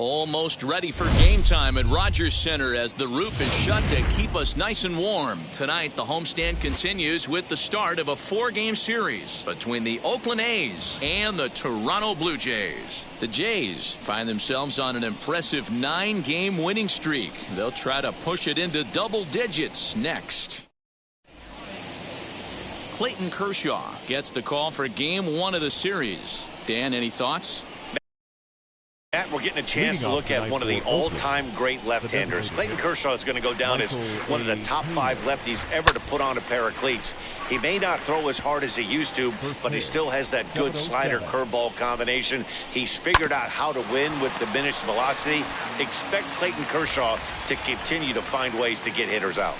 Almost ready for game time at Rogers Center as the roof is shut to keep us nice and warm. Tonight, the homestand continues with the start of a 4-game series between the Oakland A's and the Toronto Blue Jays. The Jays find themselves on an impressive 9-game winning streak. They'll try to push it into double digits next. Clayton Kershaw gets the call for game 1 of the series. Dan, any thoughts? Matt, we're getting a chance to look at one of the all-time great left-handers. Clayton Kershaw is going to go down as one of the top 5 lefties ever to put on a pair of cleats. He may not throw as hard as he used to, but he still has that good slider-curveball combination. He's figured out how to win with diminished velocity. Expect Clayton Kershaw to continue to find ways to get hitters out.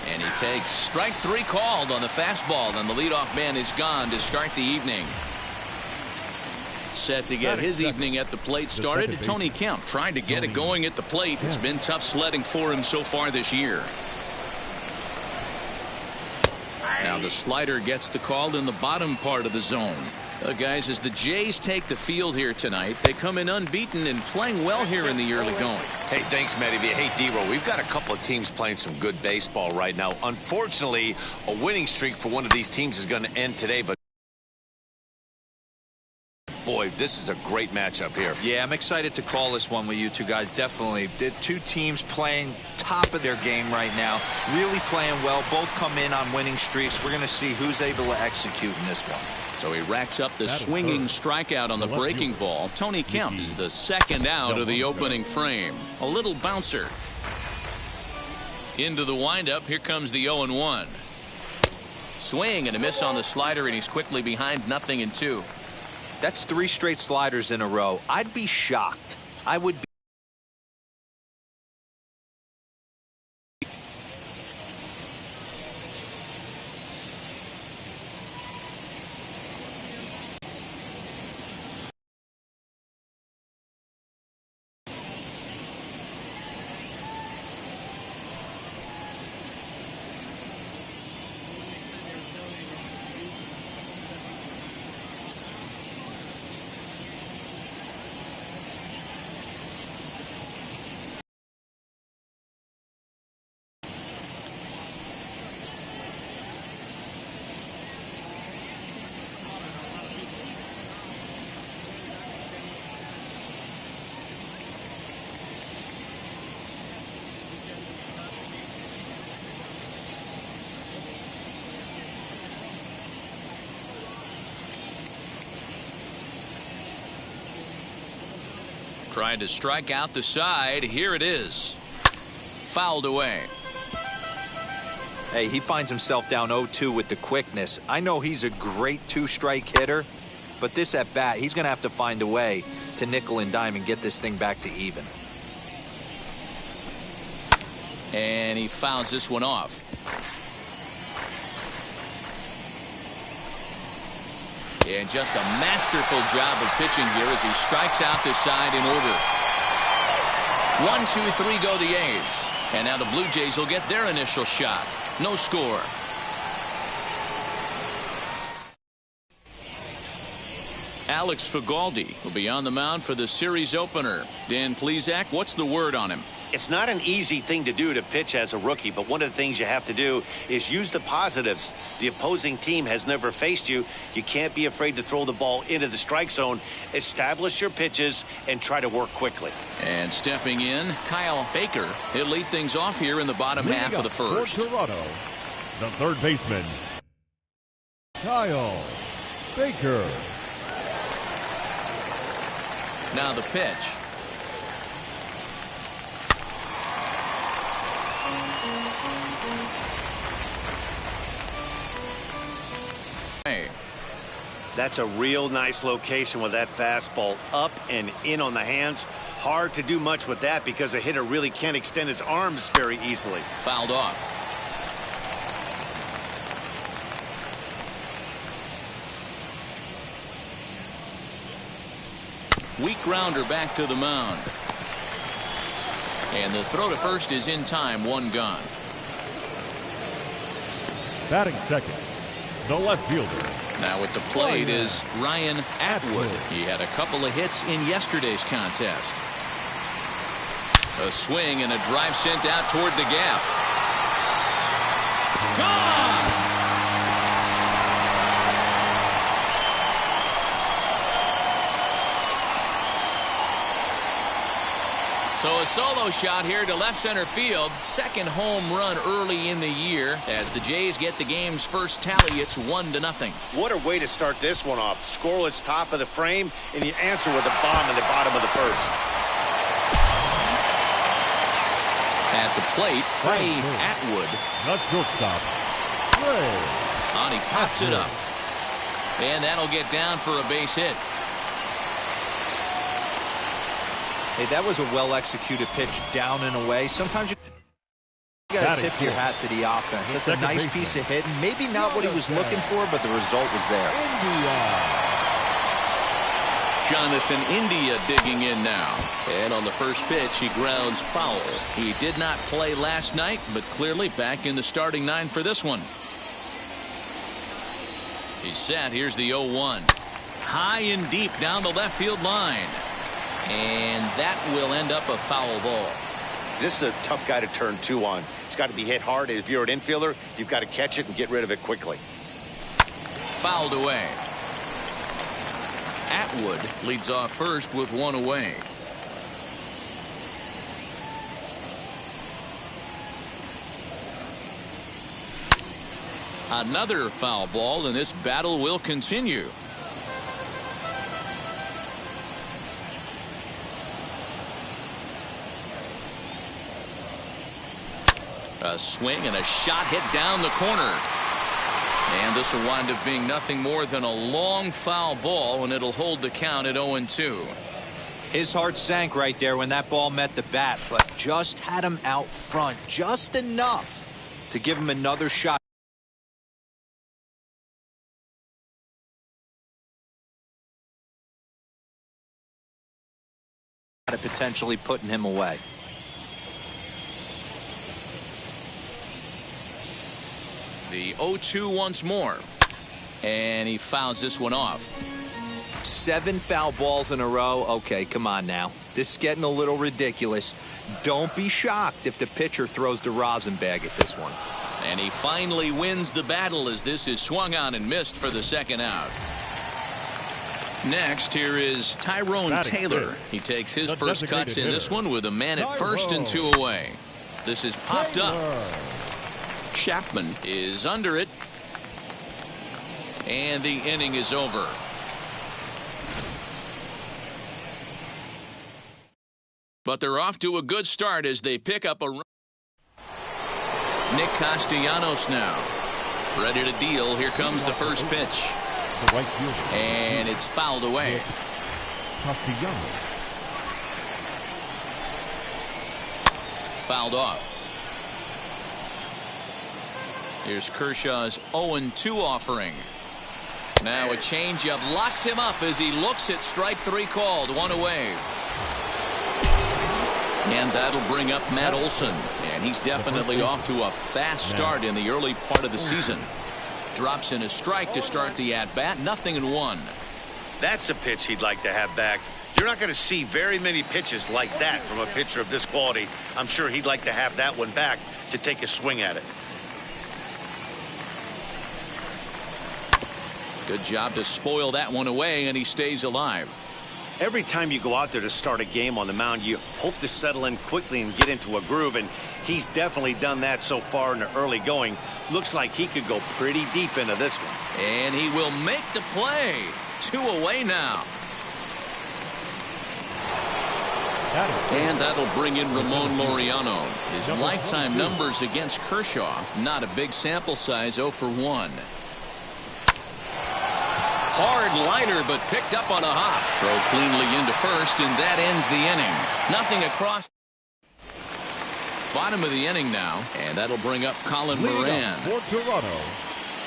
And he takes strike 3 called on the fastball, and the leadoff man is gone to start the evening. Set to get his evening at the plate started. Tony Kemp trying to get it going at the plate. It's been tough sledding for him so far this year. Now the slider gets the call in the bottom part of the zone. Guys, as the Jays take the field here tonight, they come in unbeaten and playing well here in the early going. Hey, thanks, Matty. Hey, D-Roll, we've got a couple of teams playing some good baseball right now. Unfortunately, a winning streak for one of these teams is going to end today, but boy, this is a great matchup here. Yeah, I'm excited to call this one with you two guys. Definitely. The two teams playing top of their game right now. Really playing well. Both come in on winning streaks. We're going to see who's able to execute in this one. So he racks up the swinging strikeout on the breaking ball. Tony Kemp is the second out of the opening frame. A little bouncer. Into the windup. Here comes the 0-1. Swing and a miss on the slider, and he's quickly behind 0-2. That's 3 straight sliders in a row. I'd be shocked. I would be. Trying to strike out the side. Here it is. Fouled away. Hey, he finds himself down 0-2 with the quickness. I know he's a great 2-strike hitter, but this at bat, he's going to have to find a way to nickel and dime and get this thing back to even. And he fouls this one off. And just a masterful job of pitching here as he strikes out the side in order. 1, 2, 3 go the A's. And now the Blue Jays will get their initial shot. No score. Alex Fagaldi will be on the mound for the series opener. Dan Plesac, what's the word on him? It's not an easy thing to do to pitch as a rookie, but one of the things you have to do is use the positives. The opposing team has never faced you. You can't be afraid to throw the ball into the strike zone. Establish your pitches and try to work quickly. And stepping in, Kyle Baker. He'll lead things off here in the bottom half of the first. For Toronto, the third baseman, Kyle Baker. Now the pitch. That's a real nice location with that fastball up and in on the hands. Hard to do much with that because a hitter really can't extend his arms very easily. Fouled off. Weak grounder back to the mound. And the throw to first is in time. 1 gone. Batting second, the left fielder. Now at the plate is Ryan Atwood. He had a couple of hits in yesterday's contest. A swing and a drive sent out toward the gap. Gone! So a solo shot here to left center field. Second home run early in the year. As the Jays get the game's first tally, it's 1-0. What a way to start this one off. Scoreless top of the frame, and you answer with a bomb in the bottom of the first. At the plate, Trey Atwood. Not shortstop. On, he pops it up. And that'll get down for a base hit. Hey, that was a well-executed pitch down and away. Sometimes you got to tip your hat to the offense. That's a nice piece of hitting. Maybe not what he was looking for, but the result was there. Jonathan India digging in now. And on the first pitch, he grounds foul. He did not play last night, but clearly back in the starting nine for this one. He's set. Here's the 0-1. High and deep down the left field line. And that will end up a foul ball. This is a tough guy to turn two on. It's got to be hit hard. If you're an infielder, you've got to catch it and get rid of it quickly. Fouled away. Atwood leads off first with one away. Another foul ball, and this battle will continue. A swing and a shot hit down the corner. And this will wind up being nothing more than a long foul ball, and it'll hold the count at 0-2. His heart sank right there when that ball met the bat, but just had him out front just enough to give him another shot. Potentially putting him away. The 0-2 once more. And he fouls this one off. 7 foul balls in a row. Okay, come on now. This is getting a little ridiculous. Don't be shocked if the pitcher throws the rosin bag at this one. And he finally wins the battle as this is swung on and missed for the second out. Next, here is Tyrone Taylor. He takes his first cuts in this one with a man at first and 2 away. This is popped up. Chapman is under it. And the inning is over. But they're off to a good start as they pick up a run. Nick Castellanos now. Ready to deal. Here comes the first pitch. The right fielder. And it's fouled away. Castellanos. Fouled off. Here's Kershaw's 0-2 offering. Now a changeup locks him up as he looks at strike 3 called. 1 away. And that'll bring up Matt Olson. And he's definitely off to a fast start in the early part of the season. Drops in a strike to start the at-bat. 0-1. That's a pitch he'd like to have back. You're not going to see very many pitches like that from a pitcher of this quality. I'm sure he'd like to have that one back to take a swing at it. Good job to spoil that one away, and he stays alive. Every time you go out there to start a game on the mound, you hope to settle in quickly and get into a groove, and he's definitely done that so far in the early going. Looks like he could go pretty deep into this one. And he will make the play. 2 away now. And that'll bring in Ramon Laureano. His lifetime numbers against Kershaw, not a big sample size, 0 for 1. Hard liner, but picked up on a hop. Throw cleanly into first, and that ends the inning. Nothing across. Bottom of the inning now, and that'll bring up Colin Moran. For Toronto,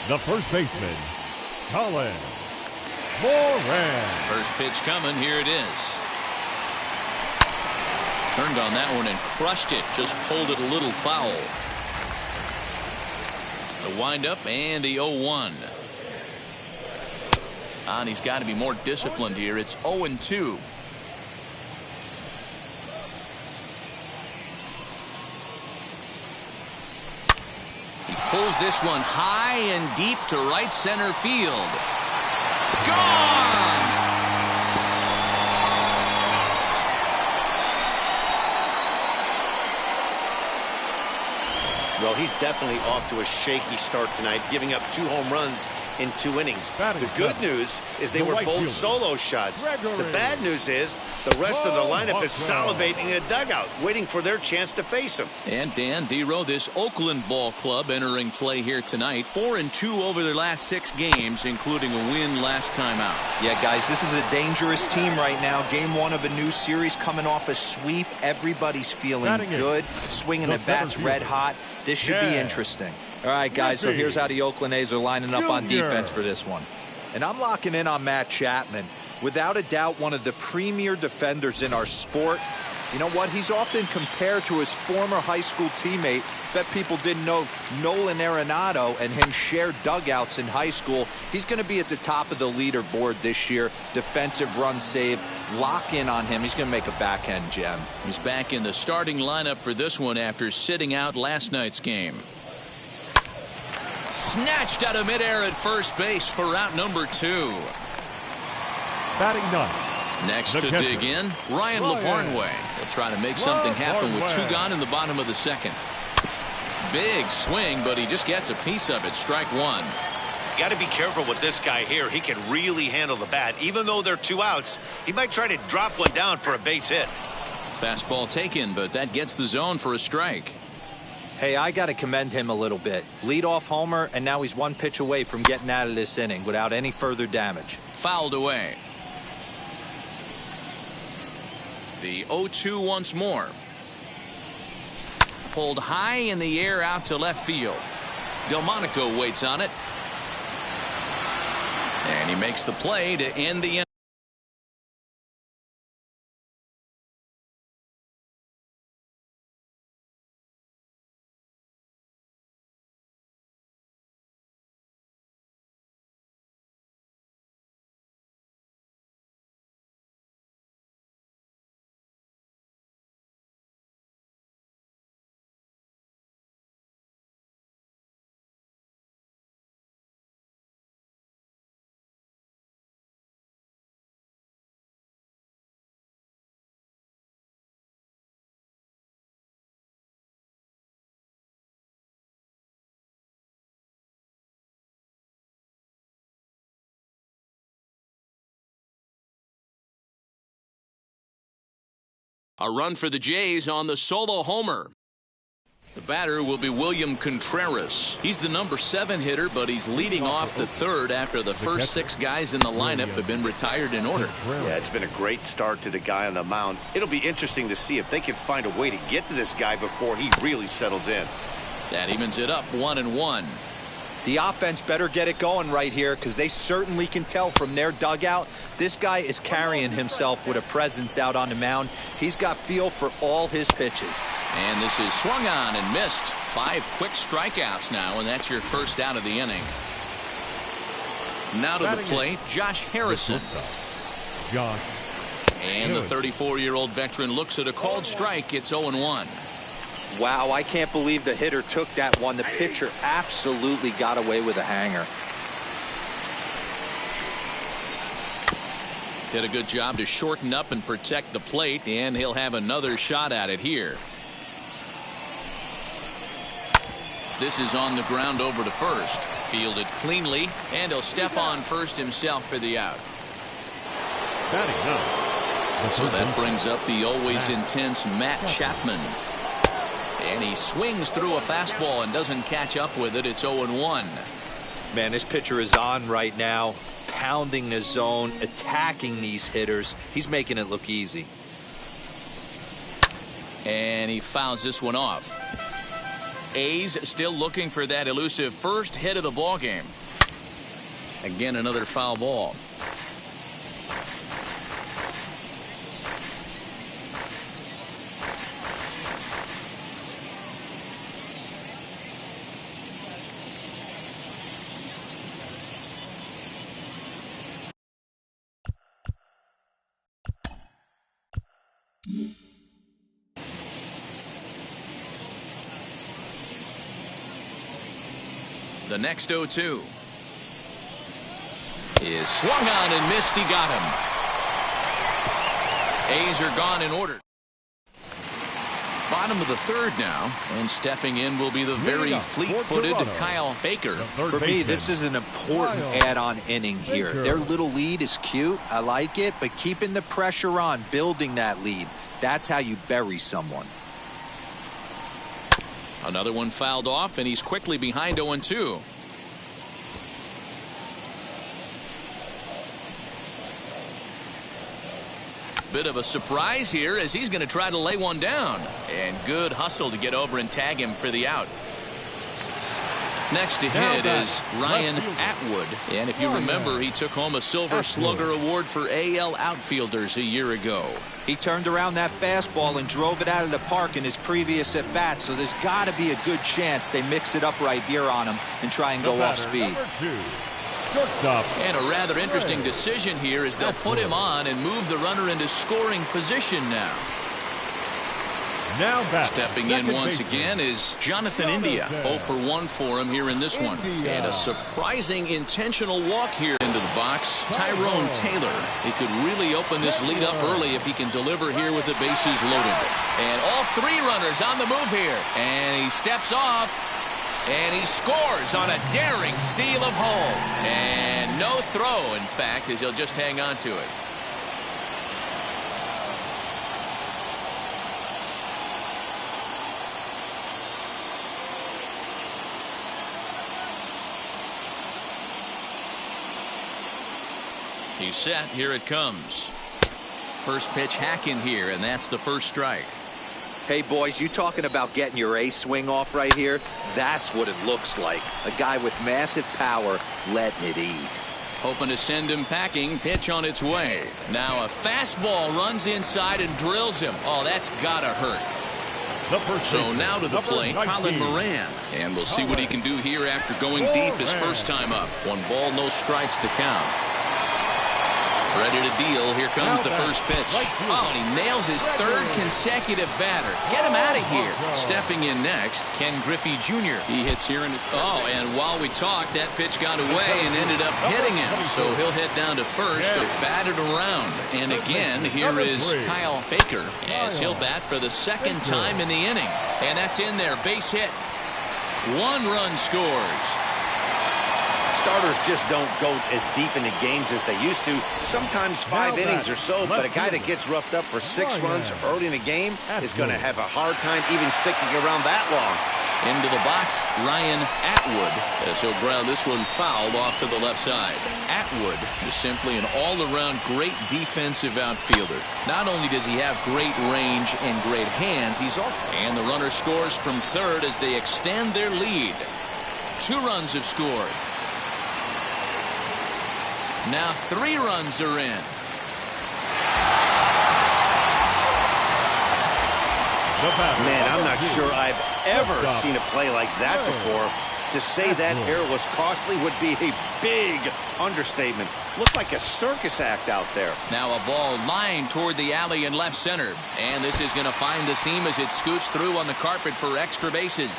the first baseman, Colin Moran. First pitch coming. Here it is. Turned on that one and crushed it. Just pulled it a little foul. The windup and the 0-1. And he's got to be more disciplined here. It's 0-2. He pulls this one high and deep to right center field. Gone! Well, he's definitely off to a shaky start tonight, giving up 2 home runs in 2 innings. The good news is they were both solo shots. The bad news is the rest of the lineup is salivating in the dugout, waiting for their chance to face him. And Dan Dero, this Oakland ball club entering play here tonight. 4-2 over their last 6 games, including a win last time out. Yeah, guys, this is a dangerous team right now. Game 1 of a new series, coming off a sweep. Everybody's feeling good, swinging the bats red hot. This should be interesting. All right, guys, so here's how the Oakland A's are lining up on defense for this one. And I'm locking in on Matt Chapman. Without a doubt, one of the premier defenders in our sport. You know what? He's often compared to his former high school teammate. Bet people didn't know Nolan Arenado and him shared dugouts in high school. He's going to be at the top of the leaderboard this year. Defensive run save. Lock in on him. He's going to make a backhand gem. He's back in the starting lineup for this one after sitting out last night's game. Snatched out of midair at first base for out number 2. Batting 9. Next to dig in, Ryan LaVarnway. He'll try to make something happen with 2 gone in the bottom of the 2nd. Big swing, but he just gets a piece of it. Strike 1. You got to be careful with this guy here. He can really handle the bat. Even though they're 2 outs, he might try to drop one down for a base hit. Fastball taken, but that gets the zone for a strike. Hey, I got to commend him a little bit. Leadoff homer, and now he's 1 pitch away from getting out of this inning without any further damage. Fouled away. The 0-2 once more. Pulled high in the air out to left field. Delmonico waits on it. And he makes the play to end the inning. A run for the Jays on the solo homer. The batter will be William Contreras. He's the number 7 hitter, but he's leading off to 3rd after the first 6 guys in the lineup have been retired in order. Yeah, it's been a great start to the guy on the mound. It'll be interesting to see if they can find a way to get to this guy before he really settles in. That evens it up 1-1. The offense better get it going right here, because they certainly can tell from their dugout this guy is carrying himself with a presence out on the mound. He's got feel for all his pitches. And this is swung on and missed. 5 quick strikeouts now, and that's your first out of the inning. Now to the plate, Josh Harrison. And the 34-year-old veteran looks at a called strike. It's 0-1. Wow, I can't believe the hitter took that one. The pitcher absolutely got away with a hanger. Did a good job to shorten up and protect the plate, and he'll have another shot at it here. This is on the ground over to first. Fielded cleanly, and he'll step on first himself for the out. So that brings up the always intense Matt Chapman. And he swings through a fastball and doesn't catch up with it. It's 0-1. Man, this pitcher is on right now, pounding the zone, attacking these hitters. He's making it look easy. And he fouls this one off. A's still looking for that elusive first hit of the ball game. Again, another foul ball. The next 0-2 is swung on and missed. He got him. A's are gone in order. Bottom of the third now, and stepping in will be the very fleet-footed Kyle Baker. For me, this is an important add-on inning here. Their little lead is cute. I like it, but keeping the pressure on, building that lead, that's how you bury someone. Another one fouled off, and he's quickly behind 0-2. Bit of a surprise here as he's going to try to lay one down. And good hustle to get over and tag him for the out. Next to hit is Ryan Atwood. And if you remember, he took home a Silver Slugger Award for AL outfielders a year ago. He turned around that fastball and drove it out of the park in his previous at-bat, so there's got to be a good chance they mix it up right here on him and try and go off speed. Shortstop. And a rather interesting decision here is they'll put him on and move the runner into scoring position now. Stepping in once again is Jonathan India. 0 for 1 for him here in this one. And a surprising intentional walk here into the box. Tyrone Taylor. He could really open this lead up early if he can deliver here with the bases loaded. And all three runners on the move here. And he steps off. And he scores on a daring steal of home. And no throw, in fact, as he'll just hang on to it. He's set. Here it comes. First pitch hacking here, and that's the first strike. Hey, boys, you talking about getting your ace swing off right here? That's what it looks like. A guy with massive power letting it eat. Hoping to send him packing. Pitch on its way. Now a fastball runs inside and drills him. Oh, that's gotta hurt. So now to the plate, Colin Moran. And we'll see what he can do here after going deep his first time up. 1 ball, no strikes to count. Ready to deal. Here comes the first pitch. Oh, and he nails his third consecutive batter. Get him out of here. Stepping in next, Ken Griffey Jr. He hits here in his... Oh, and while we talked, that pitch got away and ended up hitting him. So he'll head down to first to bat it around. And again, here is Kyle Baker as he'll bat for the second time in the inning. And that's in there. Base hit. 1 run scores. Starters just don't go as deep into games as they used to. Sometimes 5 innings or so, but a guy that gets roughed up for 6 runs early in the game is going to have a hard time even sticking around that long. Into the box, Ryan Atwood, as he'll ground this one fouled off to the left side. Atwood is simply an all-around great defensive outfielder. Not only does he have great range and great hands, he's also... And the runner scores from third as they extend their lead. 2 runs have scored. Now 3 runs are in. Man, I'm not sure I've ever seen a play like that before. To say that error was costly would be a big understatement. Looked like a circus act out there. Now a ball lined toward the alley in left center. And this is going to find the seam as it scoots through on the carpet for extra bases.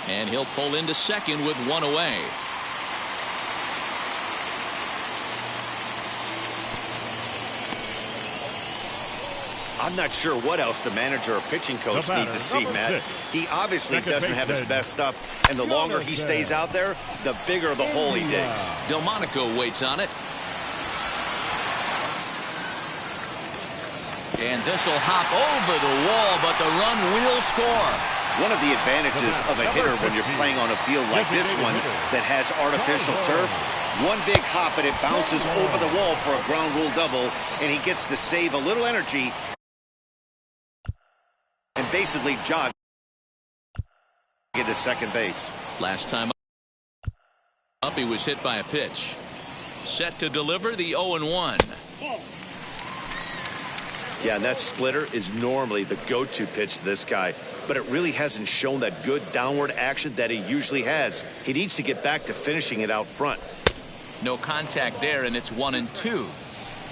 And he'll pull into second with 1 away. I'm not sure what else the manager or pitching coach need to see, Matt. He obviously doesn't have his best stuff, and the longer he stays out there, the bigger the hole he digs. Delmonico waits on it. And this will hop over the wall, but the run will score. One of the advantages of a hitter when you're playing on a field like this one that has artificial turf, one big hop and it bounces over the wall for a ground rule double, and he gets to save a little energy and basically jog into second base. Last time up, he was hit by a pitch. Set to deliver the 0-1. Yeah, and that splitter is normally the go-to pitch to this guy, but it really hasn't shown that good downward action that he usually has. He needs to get back to finishing it out front. No contact there, and it's 1-2.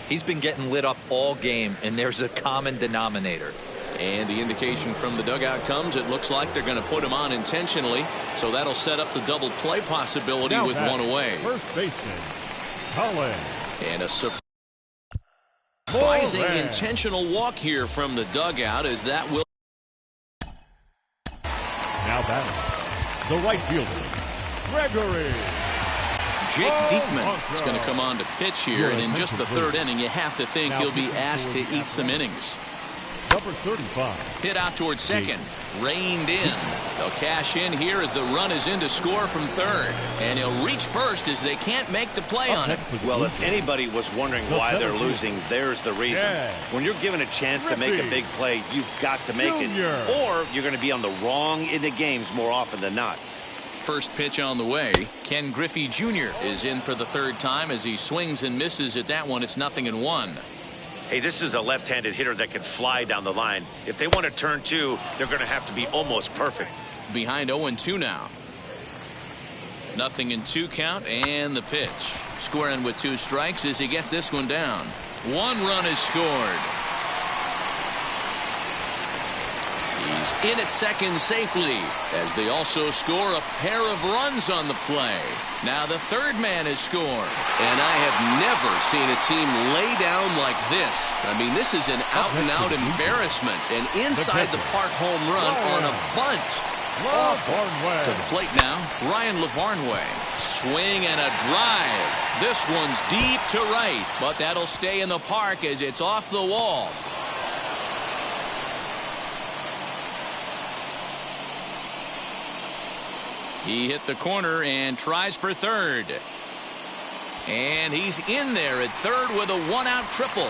He's been getting lit up all game, and there's a common denominator. And the indication from the dugout comes, it looks like they're going to put him on intentionally, so that'll set up the double play possibility now with one away. First baseman, Colin. And a surprising intentional walk here from the dugout, as that will. Now batting, the right fielder, Gregory. Jake Diekman is going to come on to pitch here, and in just the third inning, you have to think he'll be asked to eat some innings. Number 35. Hit out towards second. Reined in. They'll cash in here as the run is in to score from third. And he'll reach first as they can't make the play on it. Well, if anybody was wondering why they're losing, there's the reason. When you're given a chance to make a big play, you've got to make it. Or you're going to be on the wrong end of games more often than not. First pitch on the way. Ken Griffey Jr. is in for the third time as he swings and misses at that one. It's 0-1. Hey, this is a left-handed hitter that can fly down the line. If they want to turn two, they're going to have to be almost perfect. Behind 0-2 now. 0-2 count, and the pitch. Squaring with 2 strikes as he gets this one down. 1 run is scored. He's in at second safely as they also score a pair of runs on the play. Now the third man has scored, and I have never seen a team lay down like this. I mean, this is an out-and-out embarrassment. An inside-the-park home run on a bunt. To the plate now, Ryan Lavarnway. Swing and a drive. This one's deep to right, but that'll stay in the park as it's off the wall. He hit the corner and tries for third. And he's in there at third with a 1-out triple.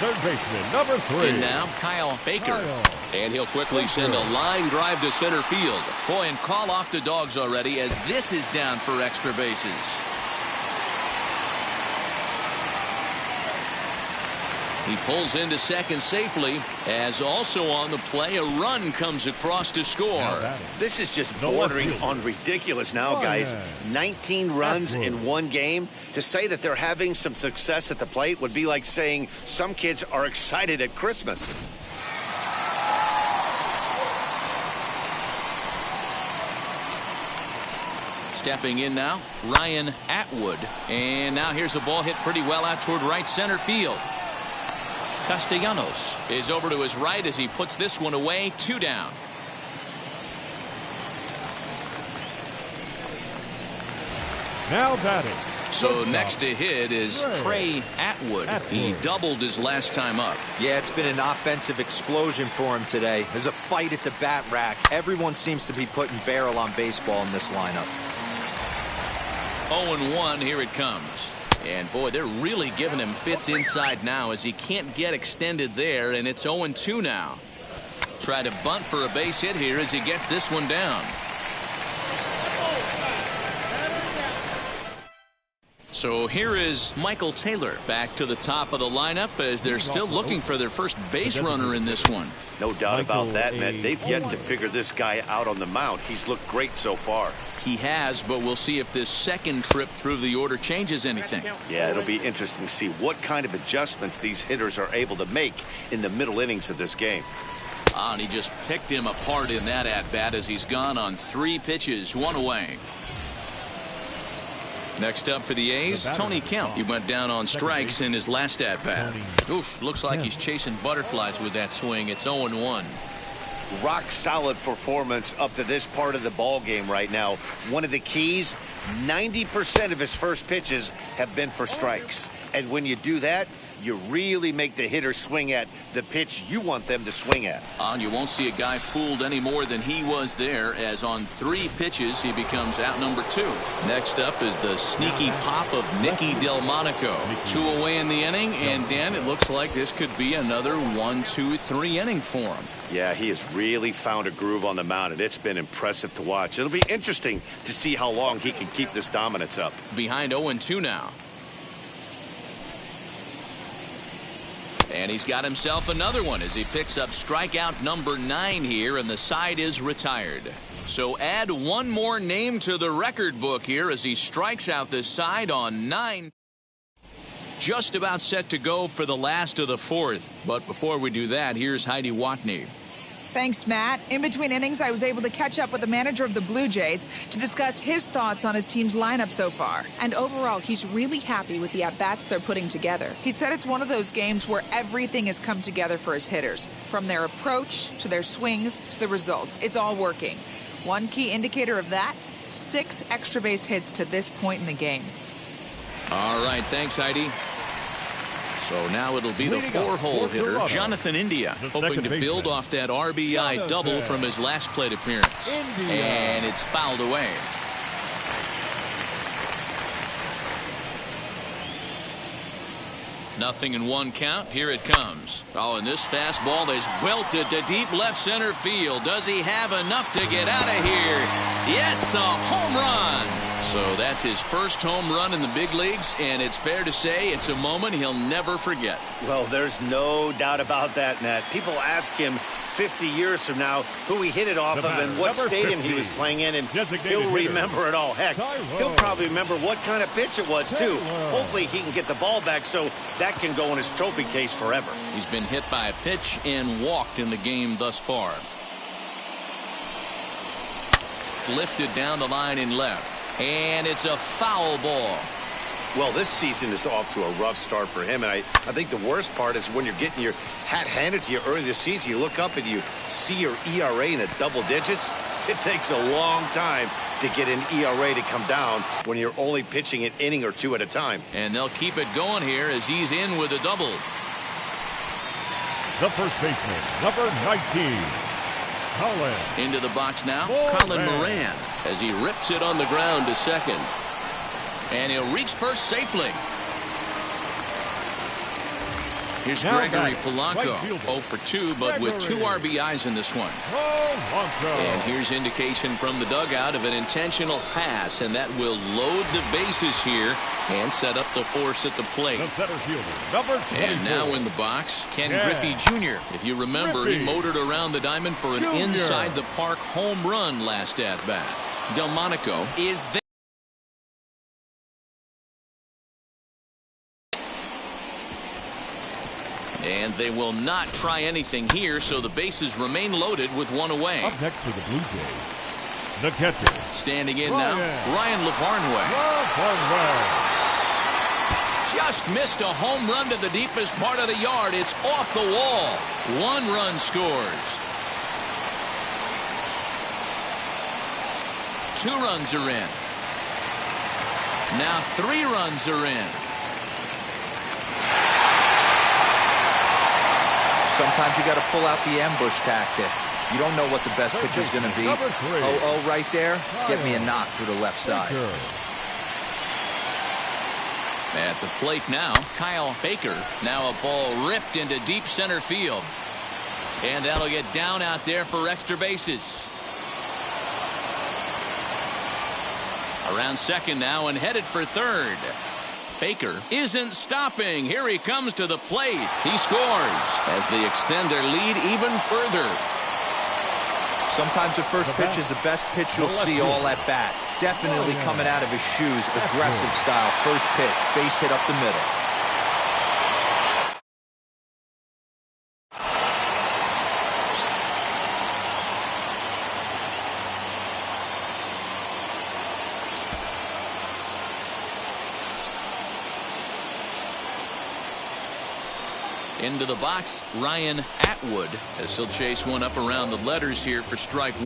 Third baseman, number 3. And now Kyle Baker. And he'll quickly send a line drive to center field. Boy, and call off the Dogs already as this is down for extra bases. He pulls into second safely, as also on the play, a run comes across to score. This is just bordering on ridiculous now, guys. 19 runs in one game. To say that they're having some success at the plate would be like saying some kids are excited at Christmas. Stepping in now, Ryan Atwood. And now here's a ball hit pretty well out toward right center field. Castellanos is over to his right as he puts this one away. 2 down. Now batting. So next to hit is Trey Atwood. He doubled his last time up. Yeah, it's been an offensive explosion for him today. There's a fight at the bat rack. Everyone seems to be putting barrel on baseball in this lineup. 0-1, here it comes. And boy, they're really giving him fits inside now as he can't get extended there, and it's 0-2 now. Try to bunt for a base hit here as he gets this one down. So here is Michael Taylor back to the top of the lineup as they're still looking for their first base runner in this one. No doubt about that, Matt. They've yet to figure this guy out on the mound. He's looked great so far. He has, but we'll see if this second trip through the order changes anything. Yeah, it'll be interesting to see what kind of adjustments these hitters are able to make in the middle innings of this game. And he just picked him apart in that at-bat as he's gone on 3 pitches, 1 away. Next up for the A's, Tony Kemp. He went down on strikes in his last at-bat. Oof, looks like he's chasing butterflies with that swing. It's 0-1. Rock solid performance up to this part of the ball game right now. One of the keys, 90% of his first pitches have been for strikes. And when you do that, you really make the hitter swing at the pitch you want them to swing at. And you won't see a guy fooled any more than he was there, as on 3 pitches he becomes out number 2. Next up is the sneaky pop of Nicky Delmonico. 2 away in the inning, and Dan, it looks like this could be another 1-2-3 inning for him. Yeah, he has really found a groove on the mound, and it's been impressive to watch. It'll be interesting to see how long he can keep this dominance up. Behind 0-2 now. And he's got himself another one as he picks up strikeout number 9 here, and the side is retired. So add one more name to the record book here as he strikes out this side on 9. just about set to go for the last of the fourth. But before we do that, here's Heidi Watney. Thanks, Matt. In between innings, I was able to catch up with the manager of the Blue Jays to discuss his thoughts on his team's lineup so far. And overall, he's really happy with the at-bats they're putting together. He said it's one of those games where everything has come together for his hitters. From their approach, to their swings, to the results. It's all working. One key indicator of that, 6 extra base hits to this point in the game. All right, thanks, Heidi. So now it'll be the 4-hole hitter, Jonathan India, hoping to build off that RBI double from his last plate appearance. And it's fouled away. Nothing in 1 count. Here it comes. Oh, and this fastball is belted to deep left center field. Does he have enough to get out of here? Yes, a home run. So that's his first home run in the big leagues, and it's fair to say it's a moment he'll never forget. Well, there's no doubt about that, Nat. People ask him 50 years from now who he hit it off of and what stadium he was playing in, and he'll remember it all. Heck, he'll probably remember what kind of pitch it was, too. Hopefully he can get the ball back so that can go in his trophy case forever. He's been hit by a pitch and walked in the game thus far. Lifted down the line in left. And it's a foul ball. Well, this season is off to a rough start for him, and I think the worst part is when you're getting your hat handed to you early this season, you look up and you see your ERA in the double digits. It takes a long time to get an ERA to come down when you're only pitching an inning or 2 at a time. And they'll keep it going here as he's in with a double. The first baseman, number 19, Colin. Into the box now, Colin Moran, as he rips it on the ground to second. And he'll reach first safely. Here's Gregory Polanco, 0 for 2, but with 2 RBIs in this one. And here's indication from the dugout of an intentional pass, and that will load the bases here and set up the force at the plate. And now in the box, Ken Griffey Jr. If you remember, he motored around the diamond for an inside-the-park home run last at-bat. Delmonico is there. And they will not try anything here, so the bases remain loaded with 1 away. Up next for the Blue Jays, the catcher. Standing in now, Ryan LaVarnway. Just missed a home run to the deepest part of the yard. It's off the wall. 1 run scores. 2 runs are in. Now 3 runs are in. Sometimes you got to pull out the ambush tactic. You don't know what the best pitch is going to be. Oh, right there. Get me a knock through the left side. At the plate now, Kyle Baker. Now a ball ripped into deep center field. And that'll get down out there for extra bases. Around second now and headed for third. Baker isn't stopping. Here he comes to the plate. He scores as they extend their lead even further. Sometimes the first pitch is the best pitch you'll see all at bat. Definitely coming out of his shoes. Aggressive style. First pitch. Base hit up the middle. Into the box, Ryan Atwood, as he'll chase one up around the letters here for strike 1.